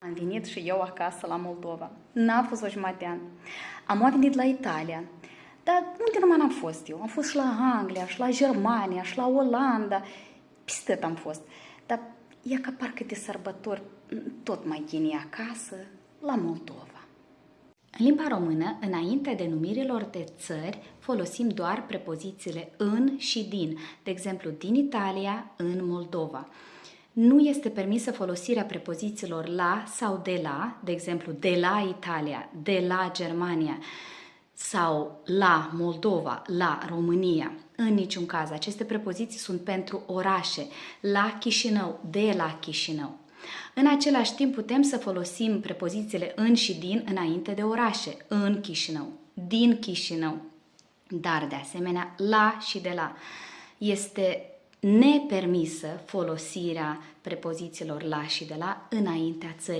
Am venit și eu acasă la Moldova. N-a fost o jumătate de an. Am venit la Italia. Dar unde numai n-am fost eu? Am fost și la Anglia, și la Germania, și la Olanda. Peste tot am fost. Dar e ca parcă de sărbători tot mai ghini acasă, la Moldova. În limba română, înaintea denumirilor de țări, folosim doar prepozițiile în și din. De exemplu, din Italia, în Moldova. Nu este permisă folosirea prepozițiilor la sau de la, de exemplu, de la Italia, de la Germania sau la Moldova, la România. În niciun caz, aceste prepoziții sunt pentru orașe, la Chișinău, de la Chișinău. În același timp putem să folosim prepozițiile în și din înainte de orașe, în Chișinău, din Chișinău, dar de asemenea la și de la. Este nepermisă folosirea prepozițiilor la și de la înaintea țării.